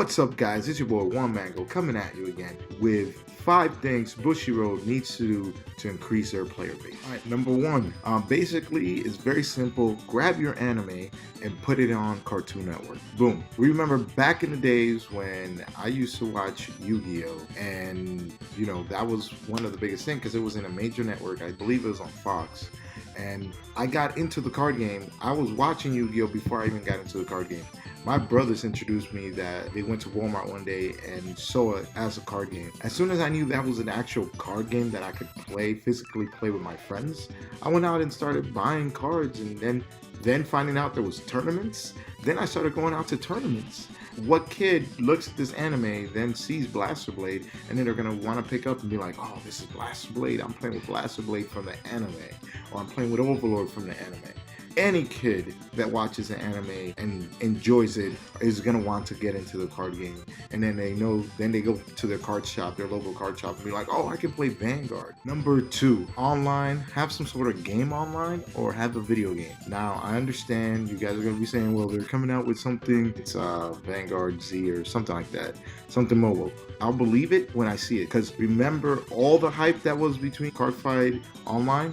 What's up, guys? It's your boy One Mango coming at you again with 5 things Bushiroad needs to do to increase their player base. All right, number 1, basically it's very simple. Grab your anime and put it on Cartoon Network. Boom. We remember back in the days when I used to watch Yu-Gi-Oh, and you know that was one of the biggest things because it was in a major network. I believe it was on Fox. And I got into the card game. I was watching Yu-Gi-Oh before I even got into the card game. My brothers introduced me that they went to Walmart one day and saw it as a card game. As soon as I knew that was an actual card game that I could play, physically play with my friends, I went out and started buying cards, and then finding out there was tournaments. Then I started going out to tournaments. What kid looks at this anime, then sees Blaster Blade, and then they're gonna want to pick up and be like, oh, this is Blaster Blade, I'm playing with Blaster Blade from the anime, or I'm playing with Overlord from the anime. Any kid that watches an anime and enjoys it is gonna want to get into the card game, and then they go to their card shop, their local card shop, and be like, oh, I can play Vanguard. Number 2, online. Have some sort of game online or have a video game. Now, I understand you guys are gonna be saying, well, they're coming out with something, it's Vanguard Z or something like that, something mobile. I'll believe it when I see it, because remember all the hype that was between Cardfight Online,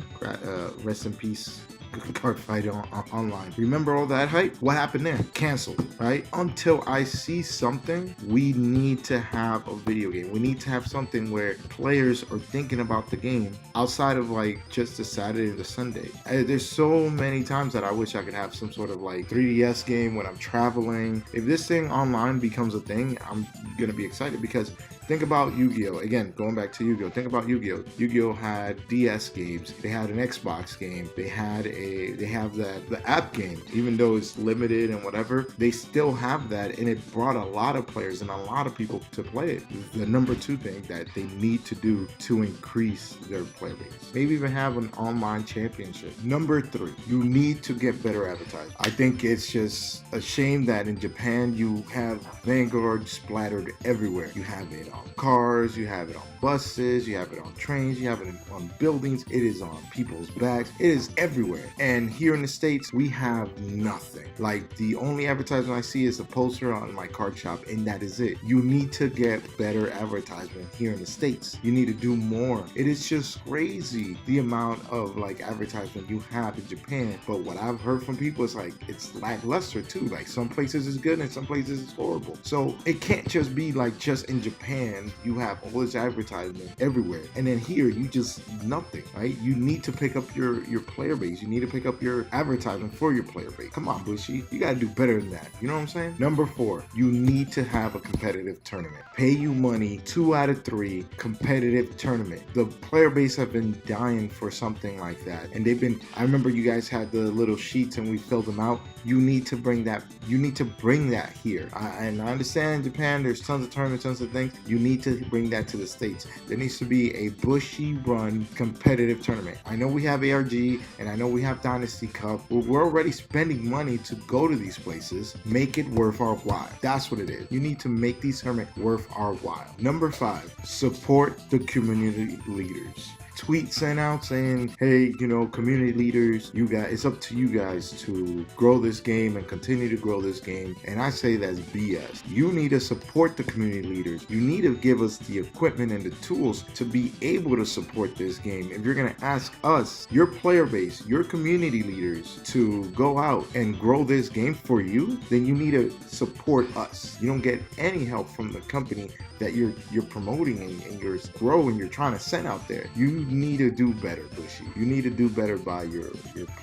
rest in peace, Cardfight Online. Remember all that hype? What happened there? Canceled, right? Until I see something, we need to have a video game. We need to have something where players are thinking about the game outside of like just the Saturday or the Sunday. There's so many times that I wish I could have some sort of like 3DS game when I'm traveling. If this thing online becomes a thing, I'm gonna be excited, because think about Yu-Gi-Oh! Again, going back to Yu-Gi-Oh! Think about Yu-Gi-Oh! Yu-Gi-Oh! Had DS games, they had an Xbox game, they have the app game. Even though it's limited and whatever, they still have that, and it brought a lot of players and a lot of people to play it. The number 2 thing that they need to do to increase their player base. Maybe even have an online championship. Number 3, you need to get better advertising. I think it's just a shame that in Japan you have Vanguard splattered everywhere. You have it on cars, you have it on buses, you have it on trains, you have it on buildings, it is on people's backs, it is everywhere. And here in the States, we have nothing. Like, the only advertisement I see is a poster on my card shop, and that is it. You need to get better advertisement here in the States. You need to do more. It is just crazy the amount of like advertisement you have in Japan. But what I've heard from people is like it's lackluster too. Like, some places is good and some places is horrible. So it can't just be like just in Japan you have all this advertisement everywhere, and then here you just nothing, right? You need to pick up your player base. You need to pick up your advertisement for your player base. Come on, Bushy, you gotta do better than that. You know what I'm saying? Number 4, you need to have a competitive tournament. Pay you money, 2 out of 3 competitive tournament. The player base have been dying for something like that, and I remember you guys had the little sheets and we filled them out. You need to bring that. You need to bring that here. And I understand in Japan there's tons of tournaments, tons of things. You need to bring that to the States. There needs to be a Bushy run competitive tournament. I know we have ARG and I know we have Dynasty Cup, but we're already spending money to go to these places. Make it worth our while. That's what it is. You need to make these tournaments worth our while. Number 5, support the community leaders. Tweet sent out saying, hey, you know, community leaders, you guys, it's up to you guys to grow this game and continue to grow this game. And I say that's BS. You need to support the community leaders. You need to give us the equipment and the tools to be able to support this game. If you're going to ask us, your player base, your community leaders, to go out and grow this game for you, then you need to support us. You don't get any help from the company that you're promoting and you're growing, you're trying to send out there. You need to do better, Bushy. You need to do better by your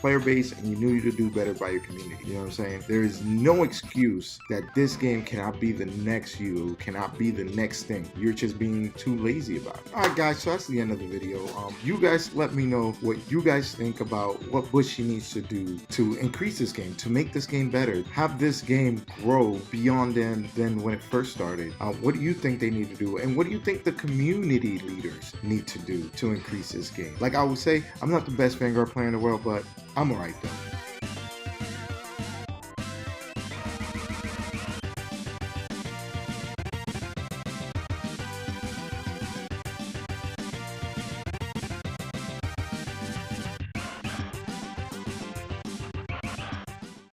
player base, and you need to do better by your community. You know what I'm saying? There is no excuse that this game cannot be the next you, cannot be the next thing. You're just being too lazy about it. Alright guys, so that's the end of the video. You guys let me know what you guys think about what Bushy needs to do to increase this game, to make this game better, have this game grow beyond than when it first started. What do you think they need to do, and what do you think the community leaders need to do to increase this game? Like I would say, I'm not the best Vanguard player in the world, but I'm alright though.